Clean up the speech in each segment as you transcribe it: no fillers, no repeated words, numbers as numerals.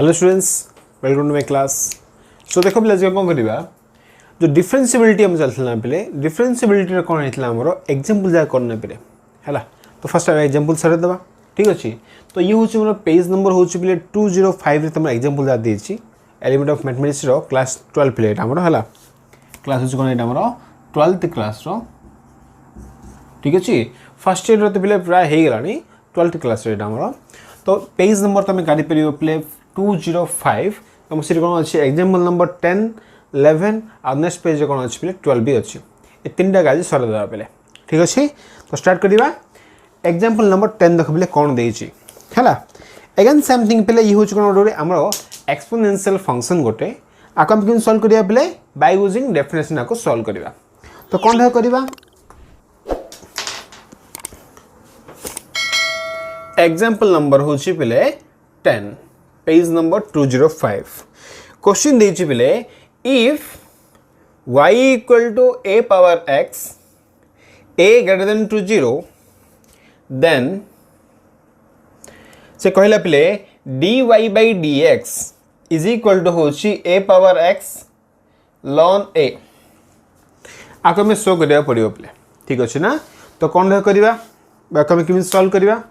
Hello students, welcome to my class. So देखो पिला जे कोन करबा जो डिफरेंशिएबिलिटी हम चलथला पिले डिफरेंशिएबिलिटी कोन हेतला हमरो एग्जांपल जा करना पिले हला। तो फर्स्ट एग्जांपल सरे दबा, ठीक अछि। तो ये होछि हमरो पेज नंबर होछि पिले 205 रे तम एग्जांपल जा देछि एलिमेंट ऑफ मैथमेटिक्स रो क्लास 12 पिले एटा हमरो हला। क्लास होछि कोन एटा हमरो 12th क्लास रो, ठीक अछि। फर्स्ट ईयर रो तो पिले प्राय हे गेलानी 12th क्लास रो एटा हमरो। तो पेज नंबर तमे गाडी परियो प्ले 205 तम सिर कोन अछि एग्जांपल नंबर 10 11 और नेक्स्ट पेज कोन अछि प्ले 12 भी अछि। ए तीनटा गाजी सर देबा प्ले, ठीक अछि। तो स्टार्ट करिबा। एग्जांपल नंबर 10 देख प्ले कोन देछि हला। अगेन सेम थिंग प्ले इ होछि कोन ओडरे हमरो एक्सपोनेंशियल फंक्शन गोटे आकम किन सॉल्व करिया प्ले बाय यूजिंग डेफिनेशन को सॉल्व करिबा। तो कोन दे करिबा एग्जांपल नंबर होछि पिले 10 पेज नंबर 205 क्वेश्चन देछि पिले if y equal to a power x a greater than to 0 then से कहला पिले dy by dx is equal to होछि a power x ln a आको में शो करिया पड़ियो पिले, ठीक अछि ना। तो कोन दे करिबा बाको में किन सॉल्व करिबा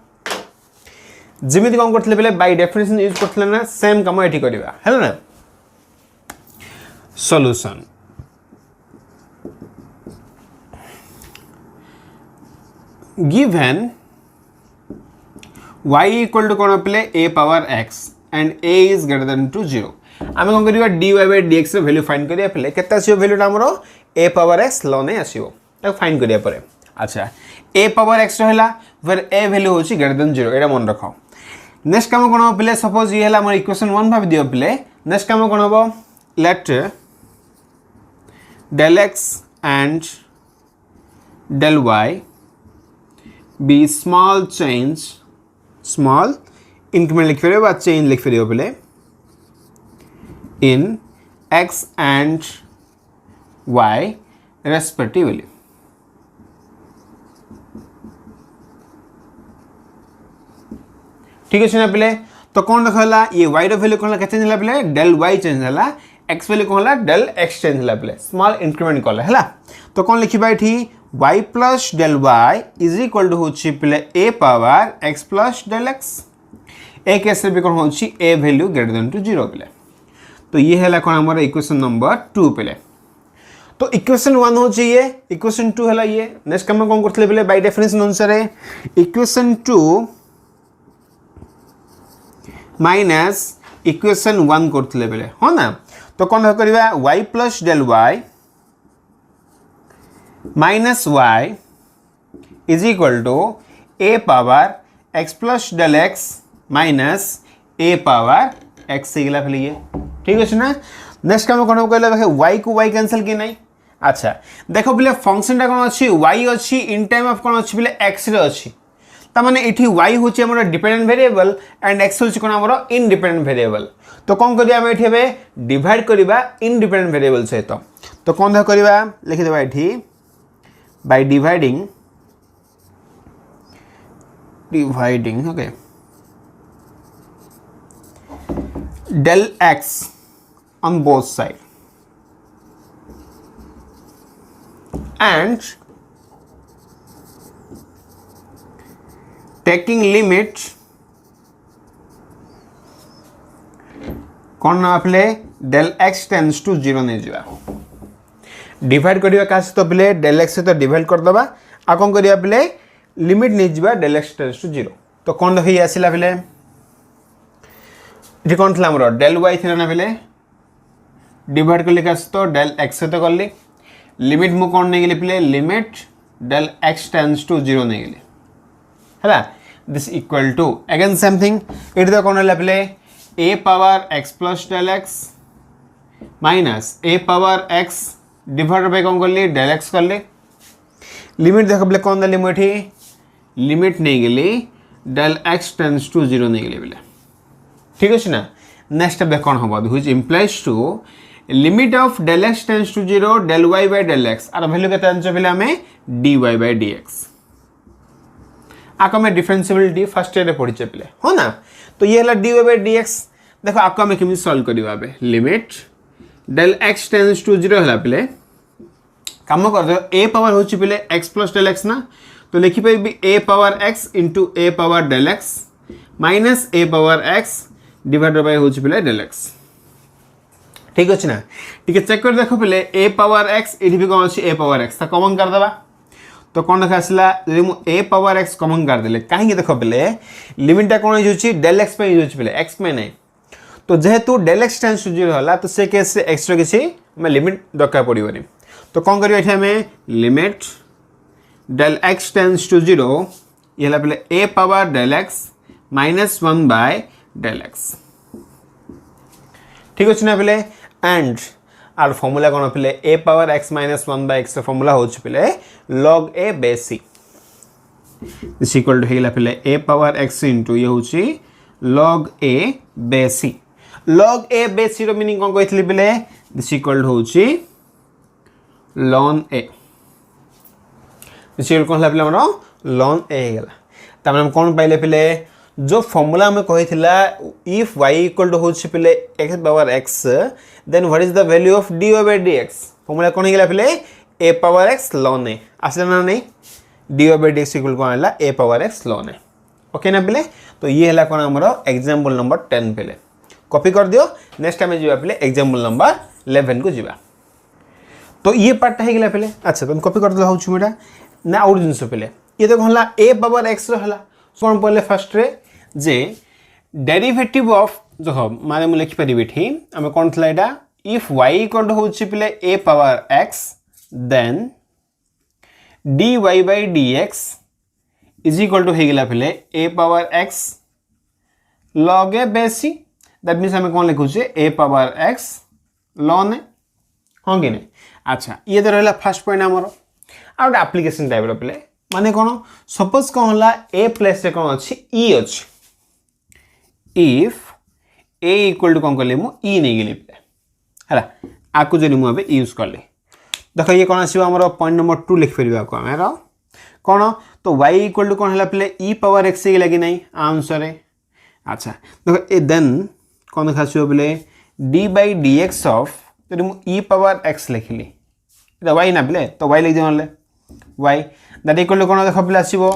जिमिति कौन करथले पहले बाय डेफिनेशन यूज करथले ना सेम काम एठी करिबा हैला ना। Solution given y equal to कोन पहले a power x and a is greater than to 0 आमे कोन करिबा dy by dx रो वैल्यू फाइंड करिया पहले केता आसीयो वैल्यू ता हमरो a power x ln a आसीयो ता फाइंड करिया परे। अच्छा a पावर x रहला फिर a वैल्यू होची ग्रेटर देन 0 एटा मन रखो। नेक्स्ट काम कोन हो पिले सपोज ये हला हमर इक्वेशन 1 भाबी दियो पिले। नेक्स्ट काम कोन हो late del x and del y be small change small increment लिख फेरियो बा चेंज लिख फेरियो पिले in x and y respectively। ठीक है ना पिले। तो कौन देखला ये y रो वैल्यू कोन चेंज होला पिले del y चेंज होला x वैल्यू कोन होला del x चेंज होला पिले स्मॉल इंक्रीमेंट कोला हैला। तो कौन लिखिबा एठी y plus del y is equal to होछि पिले a power x plus del x a case रे भी कोन होछि a value greater than to 0 पिले। तो ये हैला कोन हमर इक्वेशन नंबर 2 पिले। तो इक्वेशन 1 होछि ये इक्वेशन 2 हैला ये। नेक्स्ट काम कोन करथले पिले बाय डेफिनेशन अनुसार इक्वेशन 2 माइनस इक्वेशन 1 करथले बेले हो ना। तो कौन करिबा y plus del y minus y is equal to a power x plus del x minus a power x सिगला फिर ये, ठीक है ना। नेक्स्ट काम कोन कहला देखे y को y कैंसिल कि नहीं। अच्छा देखो बिले फंक्शन ता कोन अछि y अछि इन टाइम ऑफ कोन अछि बिले x रे अछि ता माने एठी y होछि हमर डिपेंडेंट वेरिएबल एंड x होछि कोन हमर इंडिपेंडेंट वेरिएबल। तो कोन करिया हम एठी बे डिवाइड करिबा इंडिपेंडेंट वेरिएबल सहित। तो कोन द करिबा लिखि देबा एठी by dividing okay del x on both side and taking limit कौन ना play del x tends to 0 नहीं जीवा डिवाइड करिया कास तो प्ले del x से तो डिवाइड कर दबा आ कोन करिया प्ले लिमिट नहीं जीवा del x tends to 0। तो कौन होई आसिला प्ले जे कोन थला हमरो del y थिला ना प्ले डिवाइड करले कास तो del x से तो करली लिमिट मु कोन नहीं गेली प्ले limit del x tends to 0 नहीं गेली हैला। This equal to again same thing it the कोन होला प्ले a power x plus del x minus a power x divide by कोन करली del x करली लिमिट देखो प्ले कोन द लिमिट ही लिमिट नहीं गेली del x tends to 0 नहीं गेली प्ले, ठीक है ना। नेक्स्ट स्टेप कोन होबा which implies to limit of del x tends to 0 del y by del x आर वैल्यू केते आनछ पिले हमें dy by dx आको में डिफरेंशिएबिलिटी फर्स्ट ईयर रे पढिचे पिले हो ना। तो ये हला dy by dx देखो आपको आम केमी सल्व करवा limit del x tends to 0 है पे कम कर ए पावर हूँ पे एक्स प्लस डेल एक्स ना तो लिखिपारि a power x into a power del x minus a power x divide by हूँ पे डेल एक्स ठीक अच्छे ना ठीक चेक कर देख पे ए पावर एक्स ये भी कौन अच्छी ए पावर एक्स कमन करदे तो कौन देखा आसला ए पावर एक्स कमन करदे कहीं देख पे लिमिटा कौन हो डेल एक्स पे एक्स में नहीं तो जेहेतु डेल एक्स टेंस टू 0 है तो से केस एक्स किसी लिमिट दरकार पड़ोनी तो कौन करें limit del x tends to 0 ये पे a power del x minus 1 by del x ठीक अच्छे ना पे एंड आर फॉर्मूला कौन पे a power x minus 1 by x formula हो पे log a base c is equal to होगा पे ए पावर एक्स इंटू ये हूँ log a base c log a base c meaning कौन कही पे दिस इक्वल टू हूँ लॉन ए दिस इक्वल कौन है पे लॉन ए होगा हम कौन पाइले पे जो फॉर्मूला में कही इफ y इक्वल टू हूँ पे x power x then what is the value of dy bye dx formula कौन होगा पे a power x ln a आसला ना नहीं dy बाय dx इक्वल कौन है a power x ln a okay ना पे तो ये है कौन आमर एग्जांपल नंबर 10 पे कॉपी कर दियो नेक्स्ट टाइम जा पे एग्जांपल नंबर 11 को जा तो ये पार्टा होगा पे अच्छा तुम कॉपी कर दे हूँ ना आउ जिन पे ये तो कौन ए पावर एक्स रहा कौन पड़े फास्ट रे जे डेरिवेटिव ऑफ देख माने मुझे लिखिपारि ये आम कौन था यहाँ इफ वाई इक्वल टू हूँ पे a power x then d y by d x is equal to होगा पे a power x log a base c that means आम कौन लिखुचे a power x ln a हाँ कि नहीं अच्छा ये तो रहा फास्ट पॉइंट आमर आ गए एप्लिकेशन टाइप पे माने कौन सपोज कौन है ए प्लेस कौन अच्छी ई अच्छी इफ ए इक्वल टू कौन कली मुझे नहीं गली पे है आपको जो मुझे यूज कली देख ये कौन आम पॉइंट नंबर 2 लिखिपर आपको आम कौन तो y इक्वल टू कौन है पे ई पावर एक्स होगा कि नहीं आंसर अच्छा देख ए देन कौन देखा पे D by d x of जो मुझे ई पावर एक्स लिखिली वाई ना पे तो वाई लिख दिए वाई दैट इक्वल टू कौन देख पे आसो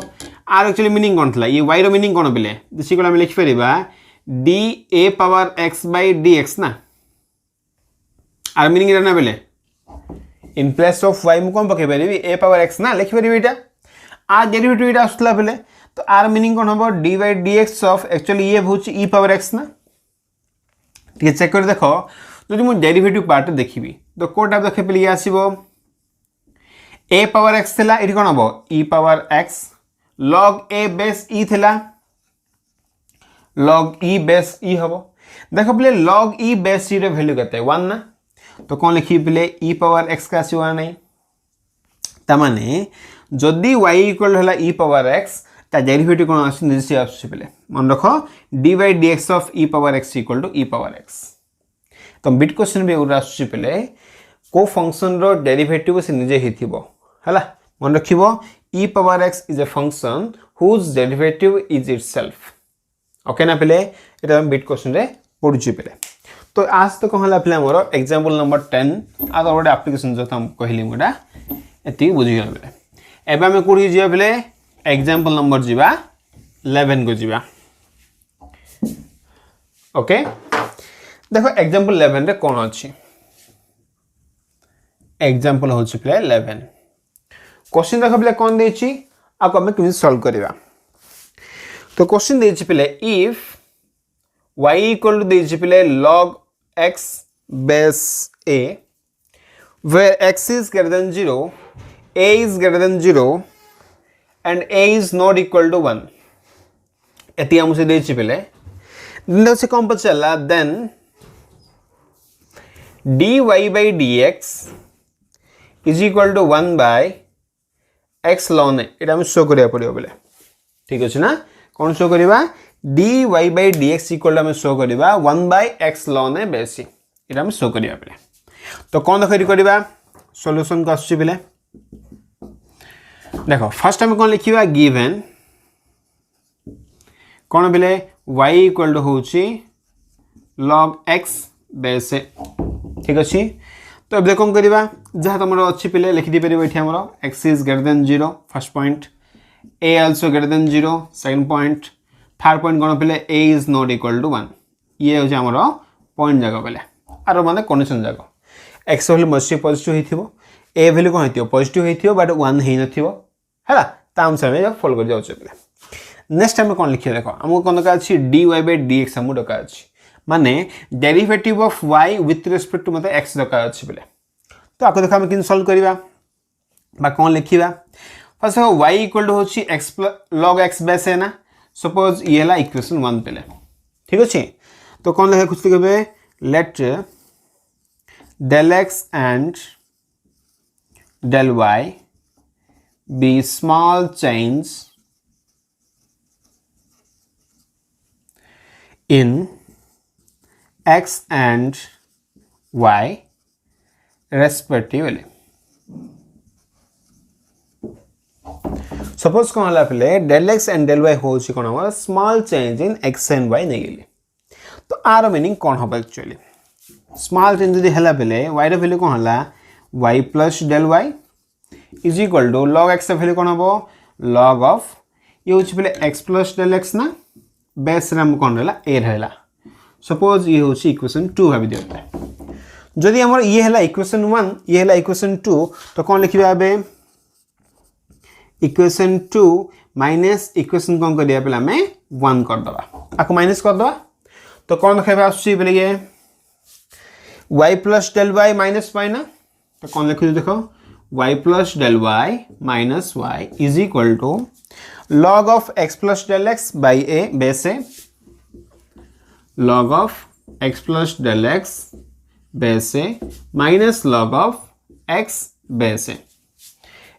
आर एक्चुअली मीनिंग कौन था ये वाई मीनिंग कौन पे दिस इक्वल आम लिखिपर d a power x by d x ना आर मीनिंग ना पे इन प्लेस ऑफ वाई मुझे कौन पकई पारि ए पावर एक्स ना लिखिपर ये आर डेरिवेटिव ये आसला पे तो आर मीनिंग कौन हम D by d x of actually ये हूँ ई पावर एक्स ना ठीक चेक कर देख जो मुझे डेरिवेटिव पार्ट देखी तो कौटा देखे पे ये आसो ए पावर एक्स थी ये कौन हम ई power x log a base ई थिला लॉग ई बेस ई हम देख पे लॉग ई बेस ई वैल्यू के 1 ना तो कौन लिखी पे ई पावर एक्स का आसो नहीं तमाने जदि वाई इक्वल है ई पावर एक्स ता डेरिवेटिव कौन आसे आसुचे पे मन रख d by d x of e power x equal to e power x तो बिट क्वेश्चन भी एगुरा आसुचे पे को फंक्शन रो डेरिवेटिव से निजे ही थी है मन रख e power x is a function whose derivative is itself okay ना पे ये बिट क्वेश्चन रे पढ़ुची पे तो आज तो कौन है पे आमर एग्जांपल नंबर 10 आज गोटे एप्लिकेशन जो कहली मुझे ये बुझीगल पे एवं आम कौटी जा पे एग्जांपल नंबर जा 11 को जा ओके देखो एग्जांपल 11 रे कौन अच्छी एग्जांपल हूँ पे 11 क्वेश्चन देख पे कौन देती आपको आम कमी सल्व करवा तो क्वेश्चन देती पे इफ y इक्वल टू देती पे log x base a where x is greater than 0 a is greater than 0 and a is not equal to 1 ये मुझे देती पे से कौन पता चला then dy by dx is equal to 1 by x ln a ये शो करिया पड़ो बोले ठीक अच्छे ना कौन शो करवा dy by dx equal to show करवा 1 by x ln a base ये शो करिया पे तो कौन देख करवा सॉल्यूशन को आसुची पे देखो फर्स्ट आम कौन लिखा गिवन कौन पे y इक्वल टू हूँ log x बेस ए ठीक अच्छे। तो अब कौन करवा जहाँ तुम अच्छी पे लिखी पार ये आम x is greater than 0 first point, a also greater than 0 second point, third point कौन पे a is not equal to 1 ये हूँ आम पॉइंट जगह पे आर माने कंडीशन जगह x वैल्यू मस्ट पॉजिटिव हो a वैल्यू कौन हो पॉजिटिव हो बट 1 हो है अनुसार फॉलो कर जाऊँ पे। नेक्स्ट आम कौन लिखिए देख आमको कौन दरकार अच्छी dy बाय dx आमको दरकार अच्छी माने derivative of y with respect to मतलब x दरकार अच्छी बोले। तो आपको देखो आम कि सल्व करवा कौन लिखा फर्स्ट y इक्वल टू होची x log x बेस है ना सपोज ये है इक्वेशन 1 पे ठीक अच्छे। तो कौन लिखे कुछ लिखे late del x and del y be small change in x and y respectively। Suppose कौन है पे del x and del y हो कौन small change in x and y नहीं तो आर मीनिंग कौन हम एक्चुअली स्मॉल चेंज जब है पे y वैल्यू कौन है y plus del y is equal to log x value कौन हम log ऑफ ये हूँ पे x प्लस del x ना बेस कौन रहा a रहा सपोज ये हूँ इक्वेशन 2 भाव दिया जदि आम ये है इक्वेशन 1 ये है इक्वेशन 2 तो कौन लिखा ए इक्वेशन 2 माइनस इक्वेशन कौन कर दिया पे आम 1 करदे आपको माइनस करदे तो कौन देखा आसुच्छी बोले y plus del y minus y ना तो कौन लिखु देख y plus del y minus y is equal to log of x plus del x by a base a log of x plus del x base a minus log of x base a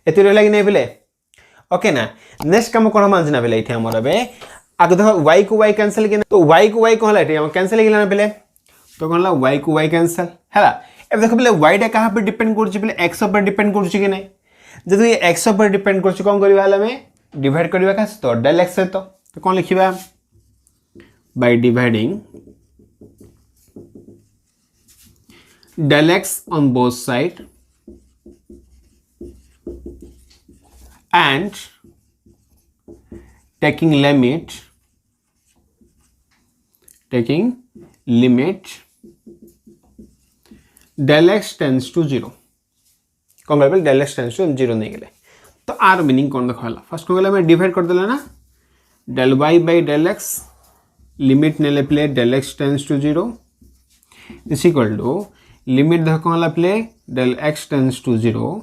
ये रहा कि नहीं बोले okay ना। Next काम कौन मान ना बोले ये आम आगे देखो y को y कैंसल किया तो y को y कौन है कैंसल किया पे तो कौन y को y कैंसल है अब देखो बोले y टा कहाँ पे डिपेंड कर x पर डिपेंड कर कि नहीं जब ये x पर डिपेंड कर कौन करवा डिवाइड करवा क्या तो del x तो कौन लिखा by dividing del x on both side and taking limit del x tends to 0 कौन कर del x tends to 0 नहीं गले तो आर मीनिंग कौन देखा फर्स्ट कौन गला मैं डिवाइड कर देला ना del y by del x limit ने ले प्ले del x tends to 0 is equal to limit देखो कौन ला प्ले del x tends to 0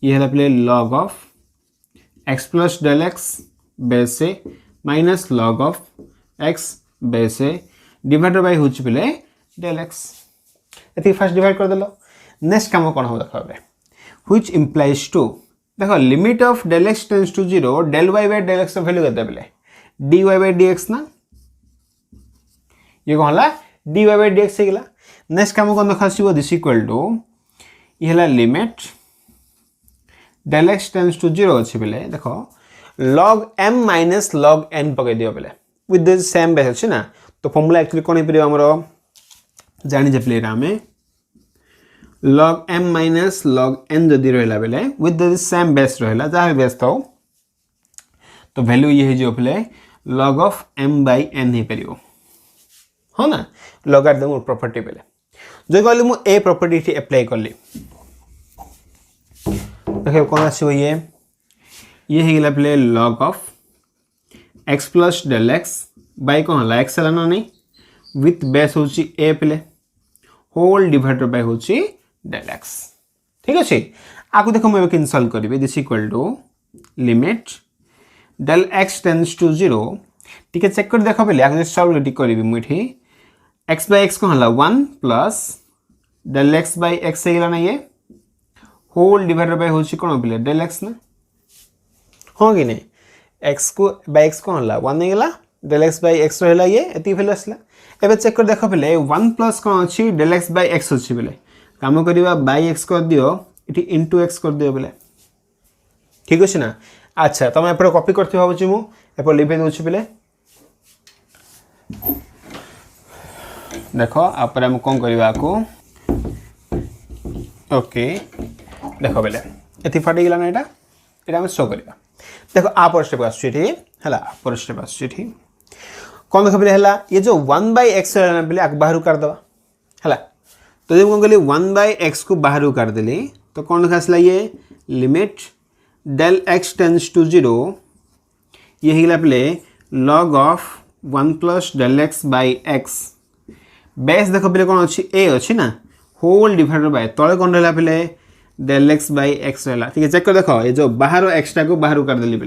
ये है प्ले log of x plus del x base a minus log of x base a divided by होची पे del x एति फर्स्ट डिवाइड कर देलो। नेक्स्ट काम कौन हम देखा व्हिच इंप्लाइज टू देखो limit of del x tends to 0 del y by del x value करते पे dy बाय dx ना ये कौन ला dy बाय dx गला। नेक्स्ट काम कौन देखा आसीबो दिस इक्वल टू ये हला limit del x tends to 0 अछि बेले देखो log m minus log n पके दियो बेले विथ द सेम बेस अछि ना तो फॉर्मूला एक्चुअली कोन हे परियो हमरो जानि जे प्ले रामे log m minus log n जदि रहला बेले विथ द सेम बेस रहला जहा बेस तो वैल्यू ये हे जो प्ले log of m by n हे परियो हो ना लॉगरिथम प्रॉपर्टी बेले जो कहली मु ए प्रॉपर्टी थी अप्लाई करली देखो कौन आसीबो ये हे गेला प्ले log of x plus del x by कौन ला x लाना नहीं विथ बेस होची a प्ले होल डिवाइडेड बाय होची del x ठीक अछि। आकु देखो मैं के सॉल्व करबे this equal to limit del x tends to 0 ठीक है चेक कर देखो पहले आगे सॉल्व करबे मुठी x बाय x कौन ला 1 plus del x by x गेला ना ये होल डिवाइडेड बाय होची कौन पहले del x ना हो कि नहीं x को बाय x कौन ला 1 नहीं गेला del x बाय x रहला ये एति वैल्यू असला एबे चेक कर देखो पहले 1 प्लस कौन अछि del x बाय x अछि पहले काम करबा बाय x कर दियो इठी इनटू x कर दियो पहले ठीक अछि ना। अच्छा तुम एपर कॉपी करथि भाबुची मु एपर लिखि दोछि पहले देख आप कौन करवा को ओके देख बेले ये फाटिगला ना यहाँ आम शो करवा देख आपर स्टेप आसला आपर स्टेप आस कौन देख पे ये जो 1/x पे बाहर करदे है तो जब कौन कली 1/x को बाहर करदेली तो कौन देखा आसला ये limit del x tends to 0 ये होगा पे log of 1 plus del x by x base देख पे कौन अच्छी ए अच्छी ना होल डिवाइडेड बाय तले कौन रहा पे del x by x रहा ठीक है चेक कर देखो ये जो बाहर एक्सटा को बाहर करदेली पे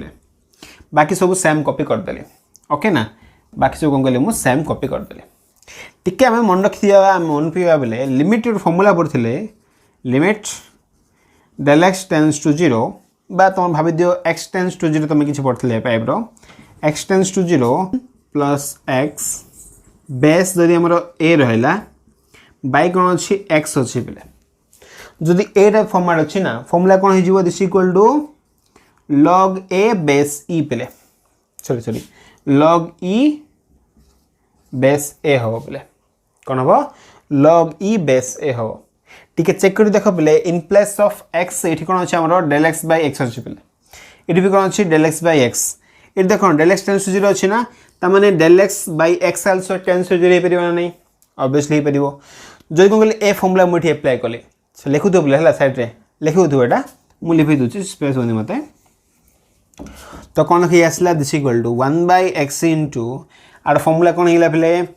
बाकी सब सेम कॉपी करदेली ओके ना बाकी सब कौन कली मुझे सेम कॉपी करदेली टिके आम मन रखी मन पीवा बेले लिमिट फर्मूला पढ़ते limit del x tends to 0 बा तुम भाव दियो x टेंड्स टू 0 तुम किसी पढ़ते पाइप x tends to 0 plus x base जदि आमर a रहा बाय कौन अच्छी x अच्छी पे जदि ए टाइप फर्माट अच्छी ना फर्मूला कौन हो this equal to log a base e पे sorry log e base a हम पे कौन हम log e बेस ए हम टी चेक कर देख पे इन प्लेस ऑफ x ये कौन अच्छे आम del x by x अच्छी पे ये भी कौन अच्छी del x by x ये देख del x टेंड्स टू 0 अच्छी ना तमाने del x by x also tends to 0 हो पार नहीं ऑब्वियसली हो पार जो कौन कह ए फर्मूला मुझे एप्लाय कले लिखु बोले है सैड्रे लिखु यहाँ मुझे लिखी दूसरी स्पेस होनी मत तो कौन लिखी आसला this equal to 1/x into आर फर्मूला कौन होगा पे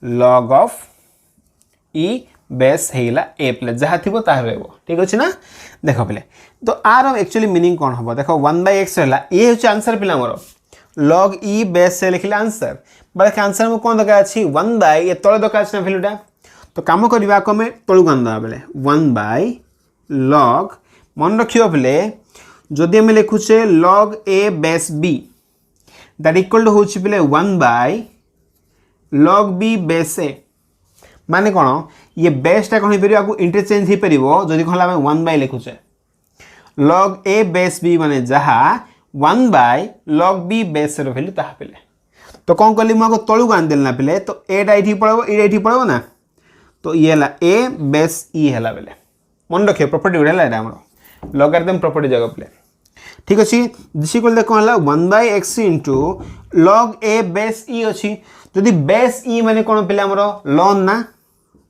log of e बेस होगा ए प्लस जहाँ थी तार रहा ठीक अच्छे ना देख पे तो आर एक्चुअली मीनिंग कौन हम देख 1/x रहा ये हूँ आंसर पे आमर log e बेस से लिखले आंसर बाकी आंसर में कौन दरकार अच्छी 1/, ये तले दरकार अच्छे ना भैल्यूटा तो कम करवा आम तलू आनदा बेले 1/log मन रखियो बेले जदि आम लिखुचे log a base b that equal to होची बेले 1/log b बेस a माने कौन ये बेसटा कौन हो पार इंटरचेंज हो पार जदि कौन आम 1/, लिखुचे log a बेस b माने जहाँ 1/log b बेस भैल्यू ताहा पे तो कौन कली मुझे तलू आनदेली ना पे तो एटा ये पड़ो ये पड़ो ना तो ये है ए बेस ई है बेले मन रखिए प्रॉपर्टी गुड़ा है लॉगरिथम प्रॉपर्टी जगह पे ठीक अच्छे दिस इक्वल देख कौन है 1/x into log a base e अच्छी जदि बेस ई माने कौन पे आमर ln ना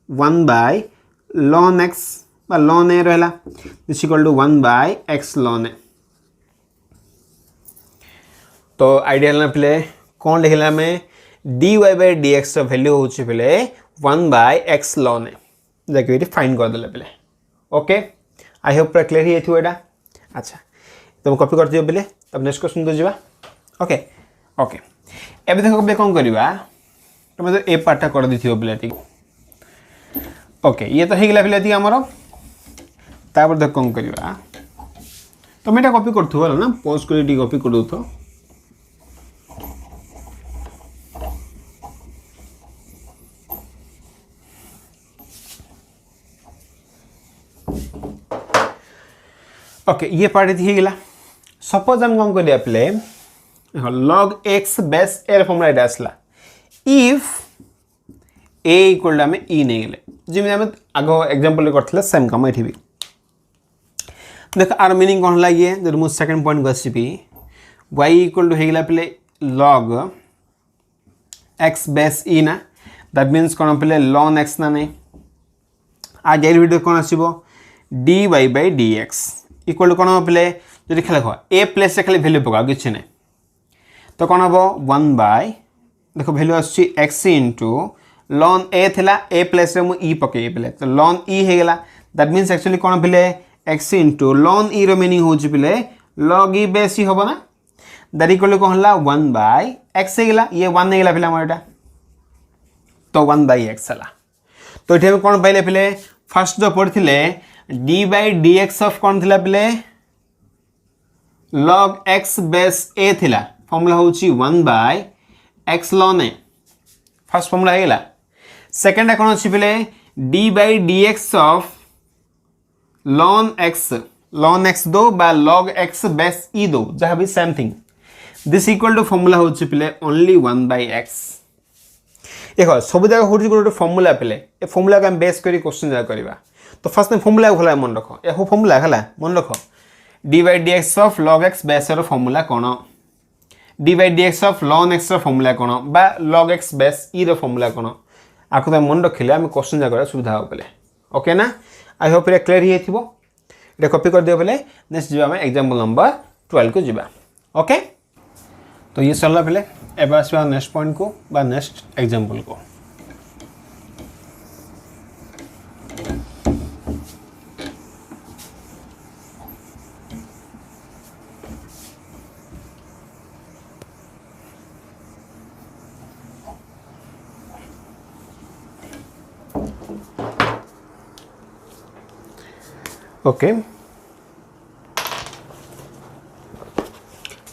1/ln x ln a रहा this equal to 1/x ln a तो आइडिया ना पे कौन लिखला आम dy/dx वैल्यू होची पे 1/x ln a जाके फाइन करदे पे ओके आई होप पूरा क्लियर ही थी अच्छा तुम कॉपी कर दियो बेले तब नेक्स्ट क्वेश्चन तो जावा ओके ओके एबे देखो बे कौन करबा तुम तो ए पार्टटा कर दिथियो बेले ठीक ओके ये तो हेगला बेले ठीक हमरो तापर देख कौन करबा तुम एटा कॉपी करथु होला ना पॉज कर कॉपी कर दो ओके ये पार्ट थी गला सपोज हम कौन कर पे log x base a formula आसला इफ ए इक्वल टू आम ई नहीं गले जमी आम आग एग्जांपल करथिले सेम काम ये भी देख आर मीनिंग कौन है ये जब मुझे सेकंड पॉइंट को आसबी y इक्वल टू होगला पे log x बेस ई ना दैट मीन्स कौन पे ln x ना नहीं आज डेरिवेटिव कौन आसो dy/dx इक्वल टू कौन हम पे जो खेल ए प्लेस से खाली भैल्यू पका किसी ना तो कौन हम 1/, देखो भैल्यू आस x इंटू ln a थिला ए प्लेस रे मुझे ई पके पे तो ln e होगला दैट मीन्स एक्चुअली कौन पे x इंटू ln e रो मीनिंग हो पे log e बेस ई हम ना दैट इक्वल टू कौन है 1/x होगला ये 1 होगला पे आम तो 1/x है तो ये कौन पाइले पे फर्स्ट जो पढ़ते dy/dx ऑफ कौन थिला पे log x बेस a थिला फॉर्मूला होची 1/x ln a first formula होगला सेकंड कौन अच्छी पे dy/dx ऑफ ln x दो बा log x बेस e दो जहाँ भी same thing this equal to formula होची पे ओनली 1/x देख सब जगह हूँ गोटे फर्मुला पे ए फर्मुला को आम बेस कर क्वेश्चन जगह करवा तो फास्ट फर्मुला भला मन रख या फर्मुला है मन रख d by d x of log x base formula कौन d by d x of log x formula कौन बा log x base e formula कौन आपको तो मन रखिले आम क्वेश्चन जगह सुविधा हो पे ओके ना आई होप ये क्लियर ही थी ये कॉपी कर दियो बोले नेक्स्ट जी एग्जाम्पल नंबर 12 को जीवा ओके तो ये सरला पे एवं आसवा नेक्स्ट पॉइंट को बा नेक्स्ट एग्जाम्पल को ओके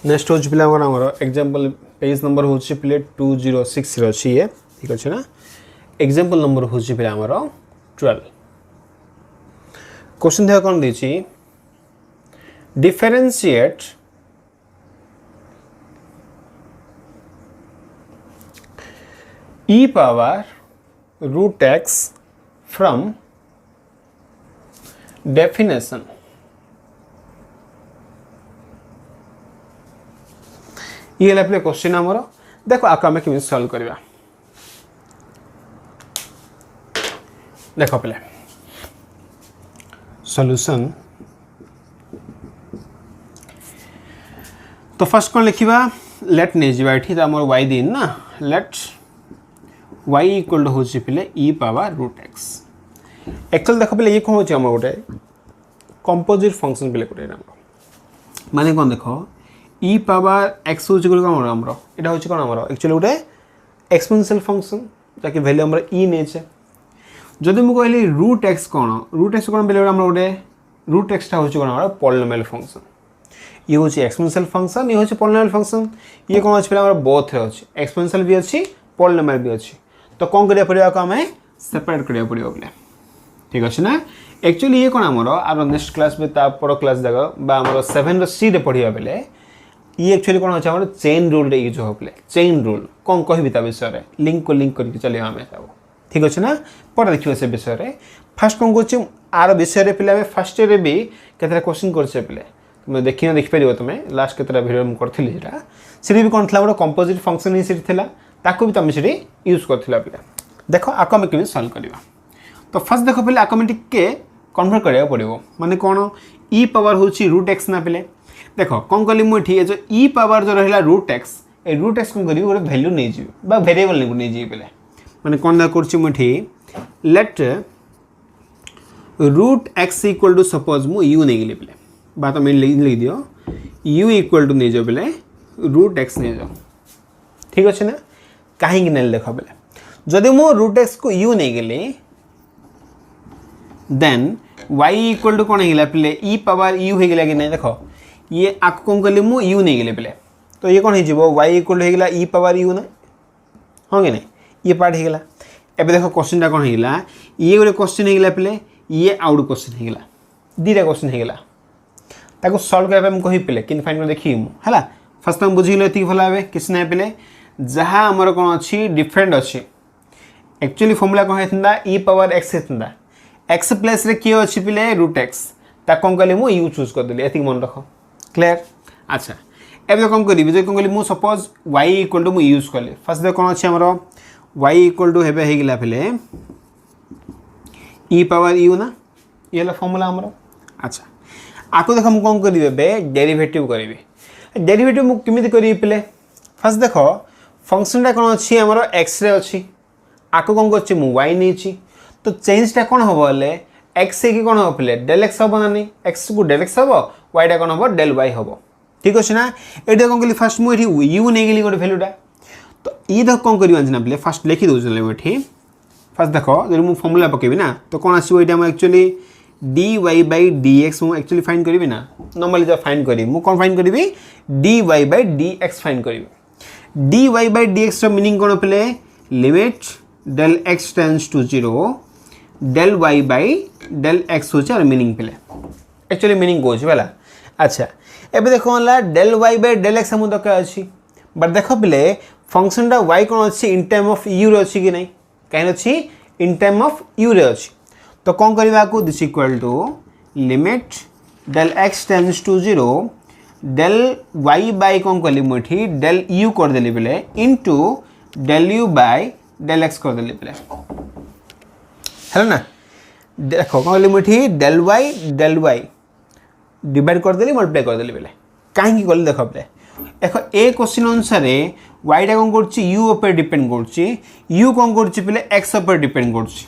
नेक्स्ट हूँ पे आमर एग्जाम्पल पेज नंबर हूँ पे 206 अच्छी ये ठीक अच्छे ना एग्जाम्पल नंबर हूँ पे आमर 12 क्वेश्चन देख कौन देती differentiate e power root x from definition ये है क्वेश्चन आमर देख आपको आम केमी सल्व करवा देख पे सॉल्यूशन तो फर्स्ट कौन लिखा लेट नहीं जावा ये आम वाई दिन ना लेट वाई इक्वल हूँ पे ई पावर रूट एक्स एक्चुअली देख पे ये कौन हो गोटे कंपोजिट फंक्शन पे गोटे माने कौन देख ई पावर एक्स हूँ कौन आमर यहाँ हूँ कौन आमर एक्चुअली गोटे एक्सपोनेंशियल फंक्शन जहाँकि भैल्यू आम ई नेचे जदि मुझे कहली रूट एक्स कौन बेले आम गोटे रूट एक्सटा हूँ कौन आम पॉलिनोमियल फंक्शन ये हूँ एक्सपोनेंशियल फंक्शन ये हूँ पॉलिनोमियल फंक्शन ये कौन अच्छे आम बोथ अच्छे एक्सपोनेंशियल भी अच्छी पॉलिनोमियल भी अच्छी तो कौन करा पड़ेगा आम सेपरेट करा पड़ो बोले ठीक अच्छे ना एक्चुअली ये कौन आमर आर नेक्स्ट क्लास में पड़ क्लास जगह आम 7 सी पढ़ा बेले ये एक्चुअली कौन अच्छे चेन रूल यूज हो पे चेन रूल कौन कह विषय लिंक को लिंक करके चलिए आम सब ठीक अच्छे ना पर देखिए से विषय फास्ट कौन कौन आर विषय पे फास्ट ईयर भी केतटा क्वेश्चन करछे पे तुम देखिए देखिपर तुम लास्ट केतटा भिडियो करी से भी कौन था कंपोजिट फंक्शन ही ताको भी तुम से यूज कर पे देख आपको आम केमी सल्व करवा तो फर्स्ट देख पे आपको टे कन्वर्ट करा पड़ो माने कौन ई पावर हूँ रूट एक्स ना पे देख कौन कली मुझे जो ई पावर जो रहा रूट एक्स कौन करी गोटे भैल्यू नहीं जी भेरिएबल नहीं जी पे मैंने कौन कर let root x equal to suppose मु यू नहीं गली पे बा तुम लिख दियो यू इक्वल टू नहीं जाओ पे रूट एक्स नहीं जाओ ठीक अच्छे ना कहीं देख पे जदि मु रूट एक्स को यू नहीं गली देन y इक्वल टू कौन है पे ई पावर यू हो गला कि नहीं देख ये आपको कौन कली मु यू नहीं गले पे तो ये कौन हो y इक्वल हो गला ई पावर यू ना हाँ कि नहीं ये पार्ट होगा एवं देख क्वेश्चन कौन होगा ये गोटे क्वेश्चन होगा पे ये आउ गोटे क्वेश्चन होगा दीटा क्वेश्चन होगा सल्व करने कही पे कि फाइन कर देखी है फास्ट तुम बुझे ये भल भाव किसी ना पे जहाँ आमर कौन अच्छी डिफरेंट अच्छी एक्चुअली फर्मुला कौन होता ई पावर एक्स होता एक्स प्लेस रे किए अच्छी पे रूट एक्स कौन कली मु यू चूज करदेली ये मन रख क्लियर अच्छा एवं कौन करी जो कौन कली सपोज वाई इक्वल टू मुझे यूज कली फास्ट देख कौन अच्छे आमर वाई इक्वल टू हेबे होगा पे ई पावर यू ना ये फर्मुला आमर अच्छा आपको देख मुझे कौन करी डेरिवेटिव करी डेरिवेटिव मुझे केमी करी पे फास्ट देख फंक्शनटा कौन अच्छी आमर एक्स रे अच्छी आपको कौन कर वाई नहीं तो चेंजटा कौन हम बोले एक्स कि कौन हम पे डेल एक्स हम ना नहीं एक्स को डेल एक्स हम वाईटा कौन हम डेल वाई हम ठीक अच्छे ना ये कौन कली फास्ट मुझे यू नहीं गली गोटे भैल्यूटा तो ये देख कौन कर पे फास्ट लिखी दूसरे ये फास्ट देख जो मुझे फर्मुला पकेबी ना तो कौन आसो ये actually D y by d x मुझे एक्चुअली फाइन करी ना नॉर्मली जब फाइन करी मुझे कौन फाइन करी d y by d x find करी d y by d x meaning कौन पे limit del x tends to 0 del y by del x हो मीनिंग पे एक्चुअली मीनिंग कौन है अच्छा एबे देखो del y by del x हम दरकार अच्छी बट देख पे फंक्शन टा y कौन अच्छी इन टर्म ऑफ u रे अच्छी कि नहीं कहीं अच्छी इन टर्म ऑफ u रे अच्छी तो कौन करवा को this equal to limit del x tends to 0 del y by कौन कली मुठी del u कर देली बेले into del u by del x कर देली बेले है ना देखो कौन कली मुठी del y डिवाइड कर देली मल्टीप्लाई कर देली बेले काहे की कल देखो बेले देखो ए क्वेश्चन अनुसार y टा कौन करछि u ऊपर डिपेंड करछि u कौन करछि बेले x ऊपर डिपेंड करछि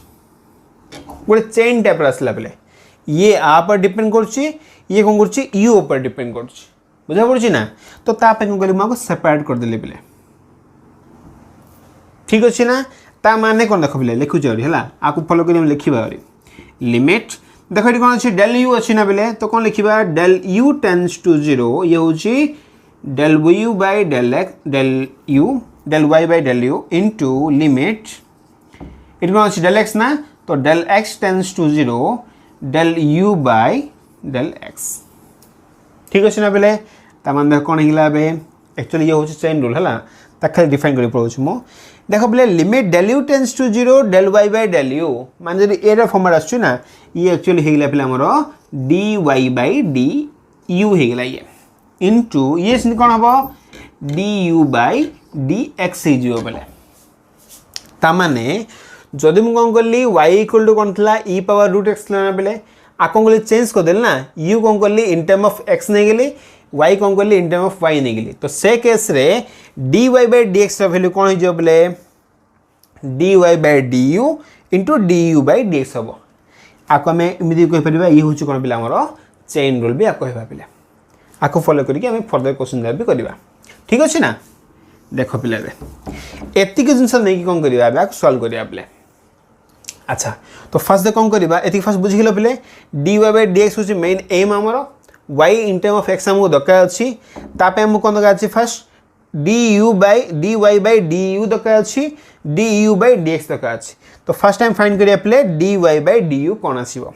गोटे चेन टाइप आसला बेले ये आ पर डिपेंड करछि ये कौन करछि u ऊपर डिपेंड करछि बुझा पड़छि ना तो ता पे कौन कली माको सेपरेट कर देली बेले ठीक अछि ना ता माने कोन देखो बेले लिखु जरी हला आकु फॉलो करी हम लिखिबा रे लिमिट देखो ये कौन अच्छी del u अच्छी ना बेले तो कौन लिखिबा del u टेंड्स टू 0 ये होची del u by del x del y by del u into limit it कौन अच्छी del x ना तो del x tends to 0 del u by del x ठीक अछि ना बेले ता मान देख कोन हिला बे एक्चुअली ये होची चेन रूल हला ता खाली डिफाइन करी पड़छ मो देखो बेले limit del u tends to 0 del y by del u मान जदी ए रे फॉर्मेट आछी ना ये एक्चुअली हे गेला पेला हमरो dy बाय du हे गेला ये इनटू ये सिन कोन हबो du बाय dx हे जियो बेले ता माने जदी मु कोन करली y इक्वल टू कोन थला e पावर रूट x लेना बेले आ कोन करली चेंज कर देल ना u कोन करली इन टर्म ऑफ x ने गेली y कोन करली इन टर्म ऑफ y ने गेली तो से केस रे dy बाय dx रा वैल्यू कोन हो जियो बेले dy by du into du by dx हबो आको में इमिदी कहि परिबा ई होची कोन पिला हमरो चेन रूल भी आको हेबा पिला आको फॉलो करी के हम फर्दर क्वेश्चन भी करबा ठीक अछि ना देखो पिला बे एति के जिंस नै कि कोन करबा बे सॉल्व करिया पिला अच्छा तो फर्स्ट दे कोन करबा एति फर्स्ट बुझि गेलो पिले dy बाय dx होची मेन एम हमरो y in term of x हमको दका अछि ता पे हम कोन दका अछि first du by dy by du दका अछि du बाय dx दका अछि तो फर्स्ट टाइम फाइंड करिया प्ले dy बाय du कोन आसीबो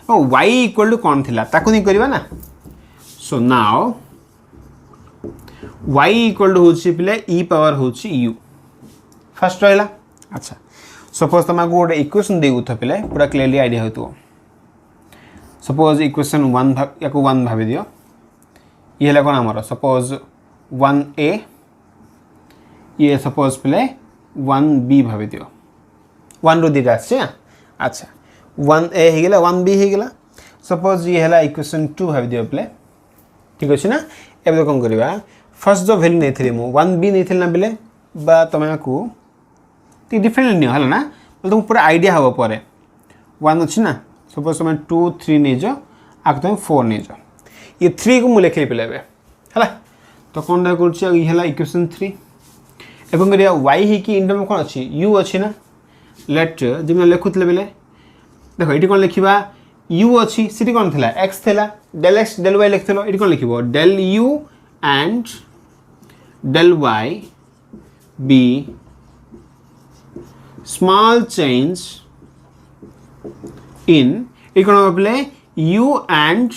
ओ y इक्वल टू कोन थिला ताको नै करबा ना so now y equal to होछि प्ले e पावर होछि u फर्स्ट रहला अच्छा सपोज तमा गोटे इक्वेशन देउ त प्ले पूरा क्लियरली आईडिया होतो सपोज इक्वेशन 1 याको 1 भाबे दियो ये हला कोन हमरो सपोज 1a ये सपोज प्ले 1b भाबे दियो 1 रो दिटा আছে अच्छा 1a हे गेला 1b हे गेला सपोज ये हला इक्वेशन 2 भाबे दियो प्ले ठीक अछि ना एबे कोन करबा फर्स्ट जो वैल्यू नेथिले मु 1b नेथिल ना बेले बा तमे को ती डिफरेंट नियो हला ना तुम पूरा आईडिया हबो परे 1 अछि ना सपोज तुम 2 3 ने जो आक तुम 4 ने जो ये 3 को मु लेखले पेलेबे हला तो कोन दा करछि ये हला इक्वेशन 3 एवं करिया y ही की इंटरम कोन अछि u अछि ना लेट जिमे लेखुतले बेले देखो इटी कोन लिखिबा u अछि सिटी कोन थिला x थिला del x del y लिखथलो इटी cone लिखिबो del u and del y be small change in economically u and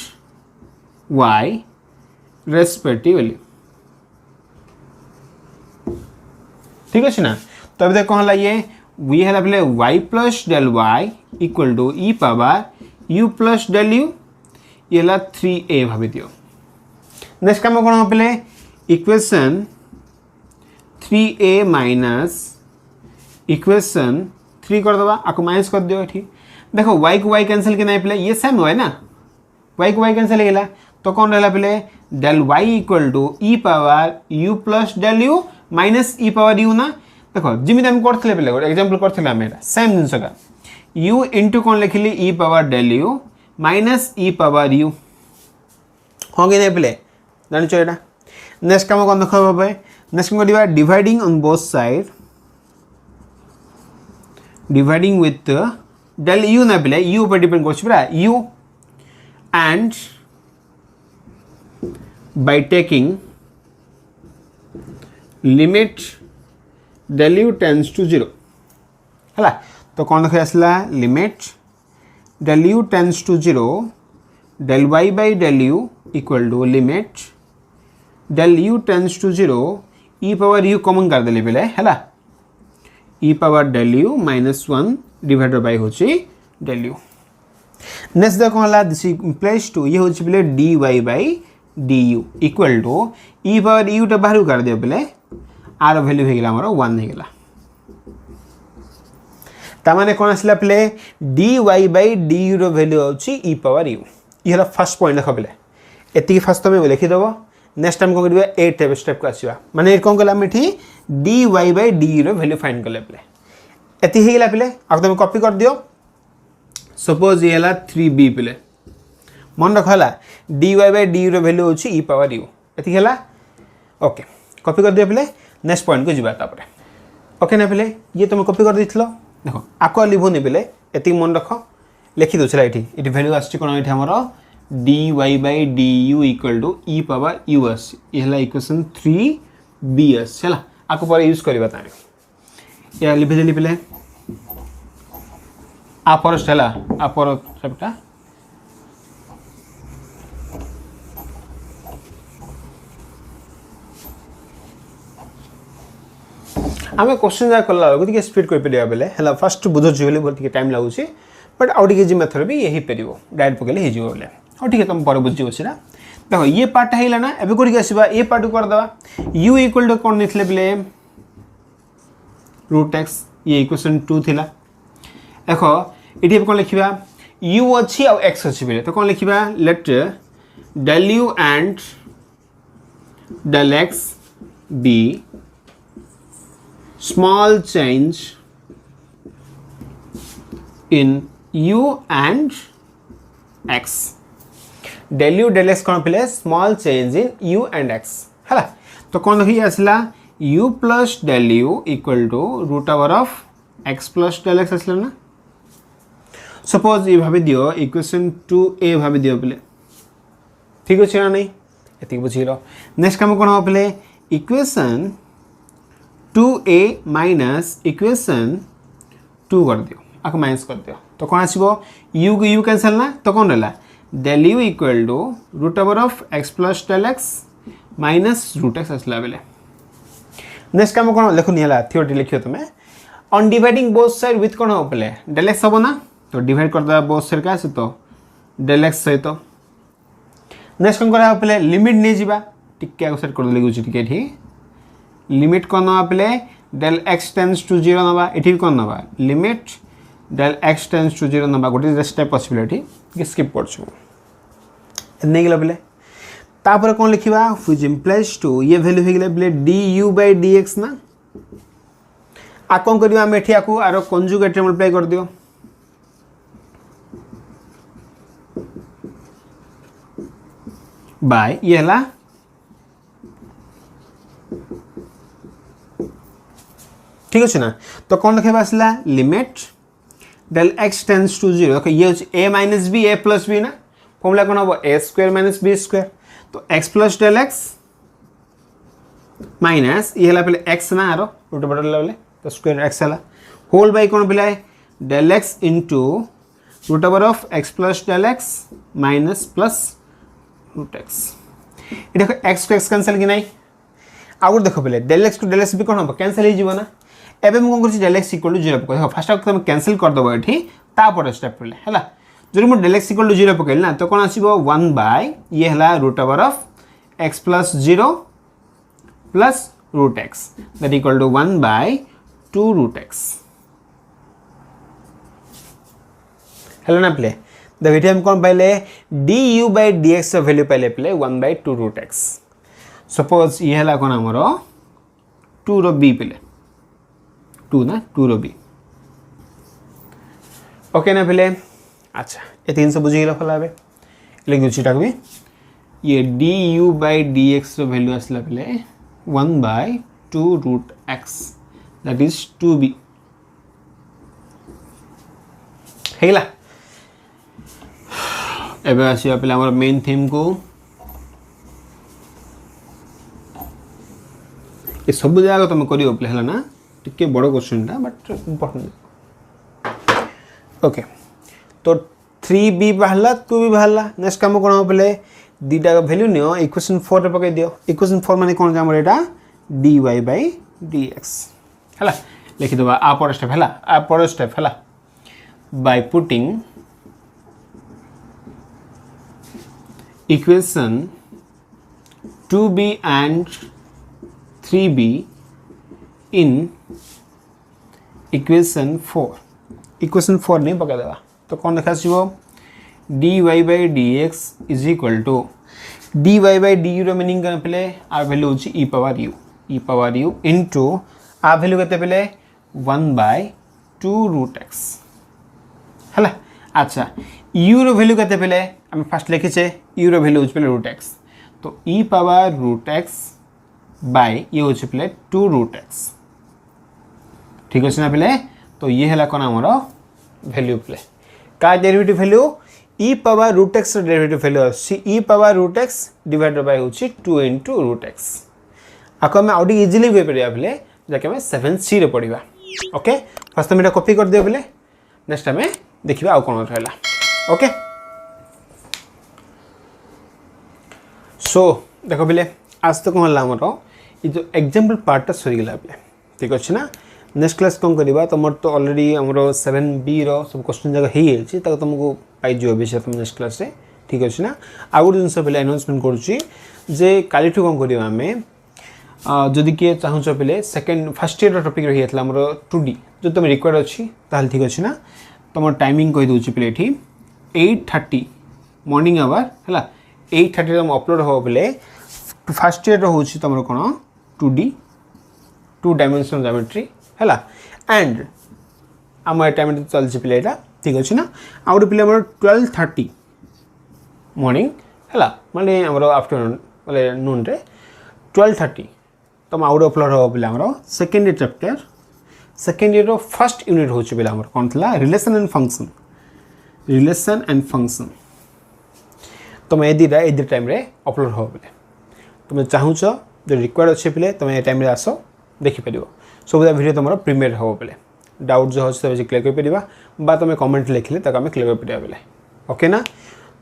y respectively ठीक है ना तो अभी देखो हला ये v हला पहले y plus del y equal to e power u plus del u ये हला 3a भाभी दियो नेक्स्ट काम कोन पहले इक्वेशन 3a माइनस इक्वेशन 3 कर दबा आको माइनस कर दियो एठी देखो y को y कैंसिल के नहीं पहले ये सेम है ना y को y कैंसिल हो गेला तो कौन रहला पहले del y equal to e power u plus del u minus e power u ना देखो जिमिति हम करथले पहले एग्जांपल करथले हम एटा सेम जिंस का u इनटू कौन लिखली e power del u minus e power u हो गए पहले जान छ एटा नेक्स्ट काम कोन देखो बाबे नेक्स्ट को दिबा dividing on both side dividing with del u ना पहले u पर डिपेंड करछ बरा u and by taking limit del u tends to 0 हला तो कौन देखा आसला limit del u tends to 0 del y by del u equal to limit del u tends to 0 e power u common कर देले पले हैला e power del u minus 1 divided by होची del u नेक्स्ट देखो हला this implies to ये होची पले dy by du equal to e power u टा बाहर कर दियो पले r वैल्यू हे गेला हमरो 1 हे गेला ता माने कोन आसला पले dy by du रो वैल्यू होची e पावर u ये हला फर्स्ट पॉइंट देखो पले एति फर्स्ट में लिखि दबो नेक्स्ट टाइम को करबा ए टाइप स्टेप को आसीबा माने कोन कला मिठी dy by du रो वैल्यू फाइंड करले पले एति हे गेला पले अब तुम कॉपी कर दियो सपोज ये हला 3b पले मन रख हला dy by du रो वैल्यू होची e पावर u एति हला ओके कॉपी कर दियो पले नेक्स्ट पॉइंट को जिबा तापरे ओके ना पले ये तुम कॉपी कर दिथलो देखो आको लिखोनी पले एति मन रख लिखि दोछला इठी वैल्यू आछि कोन इठी हमरो dy by du equal to e power u आछि एहला इक्वेशन 3b आछि हला आको पर यूज करबा तारे या लिखि देली पले आ फर्स्ट हला आ पर सबटा आमे क्वेश्चन जा करला गति के स्पीड कोइ पेडिया बेले हला फर्स्ट बुझो जिवले बहुत टाइम लागुची बट आउटी के मेथड भी यही पेरिबो डायरेक्ट पकेले हे जिवो बोले और ठीक है तुम पर बुझियो छिरा देखो ये पार्ट हैला ना एबे कोडी आसीबा ए पार्ट कर दबा u इक्वल टू कोन निथले बेले √x ये इक्वेशन 2 थिला देखो इठी कोन लिखिबा u अछि और x अछि बेले तो कोन लिखिबा late del u and del x be small change in u and x del u del x कौन पहले small change in u and x है ना तो कौन ही असला u plus del u equal to root over of x plus del x असला ना suppose ये भाभी दियो इक्वेशन 2a भाभी दियो पहले ठीक है ना नहीं एतिक बुझिलो नेक्स्ट काम कौन हो पहले इक्वेशन 2a माइनस इक्वेशन 2 कर दियो आको माइनस कर दियो तो कौन आसीबो u को u कैंसिल ना तो कौन रहला del u equal to root over of x plus del x minus root x असला बेले नेक्स्ट काम कौन लिखो निहला थ्योरी लिखियो तमे on dividing both side with कौन हो पहले del x हो ना तो डिवाइड कर दबा both side का से तो del x सहित तो नेक्स्ट कौन करा पहले लिमिट नै जिबा टिके आको सेट कर देले गुछि टिके एठी लिमिट कोन नबा पहले del x tends to 0 नबा एठी कोन नबा limit del x tends to 0 नबा गोटे स्टेप पॉसिबिलिटी के स्किप करछु नै गेला पहले तापर कोन लिखिबा व्हिच इंप्लाइज टू ये वैल्यू हे गेला पहले du by dx ना आ कोन करबा हम एठी आको आरो कंजुगेट मल्टीप्लाई कर दियो बाय ये हला ठीक अछि ना तो कोन लिखबा असला limit del x tends to 0 देखो ये a minus b a plus b ना फॉर्मूला कोन हो a square minus b square तो x plus del x minus ये हला पहले x ना आरो रूट बदल लेले तो स्क्वायर x हला होल बाय कोन पहले del x into root over of x plus del x minus plus root x ये देखो x को x कैंसिल कि नहीं आउट देखो पहले del x को del x भी कोन हो कैंसिल ही जीवना एबे हम कोन करछि del x equal to 0 पकै देखो फर्स्ट तुम कैंसिल कर दबो एठी तापर स्टेप पहले हला जरि मो del x equal to 0 पकैल ना तो कोन आसीबो 1 बाय ये हला root over of x plus 0 plus root x that equal to 1 by 2 root x hello ना पहले देखो एठी हम कोन पाइले du by dx वैल्यू पाइले पहले 1 by 2 root x सपोज ये हला कोन हमरो 2 रो b पहले 2 ना 2 रो b ओके ना पहले अच्छा ये तीन से बुझी गेल फलाबे लिख दउ छिटा भी ये du by dx रो वैल्यू असला पहले 1 by 2 root x that is 2b हेला एबे आसी पहले हमर मेन थीम को ये सब जगह तुम करियो पहले हला ना टिके बड़ क्वेश्चन टा बट इंपोर्टेंट ओके तो 3b बाहला 2b बाहला नेक्स्ट काम कोन हो पहले दीटा वैल्यू नियो इक्वेशन 4 रे पकै दियो इक्वेशन 4 माने कोन हमर एटा dy by dx है लिखिदेवा आपर स्टेप है आपर स्टेप है by putting equation 2b and 3b in equation 4 नहीं पका देवा तो कौन देखा dy by dx is equal to dy by du रो मीनिंग करने पहले आर वैल्यू होची e power u into आर वैल्यू करते पहले 1 by 2 root x है अच्छा u रो वैल्यू करते पहले हम फर्स्ट लिखे छे u रो वैल्यू होची पहले root x तो e power root x by ये होची पहले 2 root x ठीक है ना पहले तो ये है कौन आमर वैल्यू पहले का derivative value e power root x derivative value आसी e power root x divided by होची 2 into root x आको हम आउडी इजीली वे परिया पहले जाके हम 7c रे पढिबा ओके फर्स्ट टाइम एटा कॉपी कर दियो पहले नेक्स्ट टाइम देखिबा आ कोन रहला ओके सो देखो पहले आज तो कोन हला हमरो ई जो एग्जांपल पार्टटा सरी गेला पहले ठीक अछि ना नेक्स्ट क्लास कौन करवा तुम तो ऑलरेडी आमर 7b रो सब क्वेश्चन जगह हो जाए तक तुमको पाई विषय तुम नेक्स्ट क्लास रे ठीक अच्छे ना आउ गोटे जिन पे अनाउंसमेंट करुच्ची जे काली कौन करवा आम जदि किए चाहूच पे सेकेंड फर्स्ट ईयर टॉपिक रही है आमर 2D जो तुम रिक्वायर्ड अच्छी ताल ठीक अच्छे ना तुम टाइमिंग कहीदे पे ये 8:30 मॉर्निंग आवर है 8:30 तुम अपलोड हो पे फर्स्ट ईयर हूँ तुम कौन 2D 2 डायमेंशनल ज्योमेट्री है एंड आम टाइम चलती पे ठीक अच्छे ना आ गए पे 12:30 मॉर्निंग है माने आमर आफ्टरनून माने नून रे 12:30 तुम आउट अपलोड हो पे आमर second year chapter second year first unit हो पे आमर कौन था रिलेशन एंड फंक्शन तुम ये दुटा टाइम रे अपलोड हो पे तुम चाहूच जो रिक्वायर्ड अच्छे पे तुम ये टाइम रे आस देखिपर सब वीडियो तुम प्रीमियर हो पे डाउट जो अच्छे क्लियर कर तुम कमेंट लिखले तक आम क्लियर कर पे ओके ना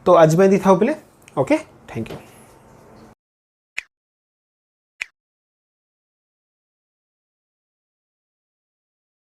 तो आज दी था पे ओके थैंक यू।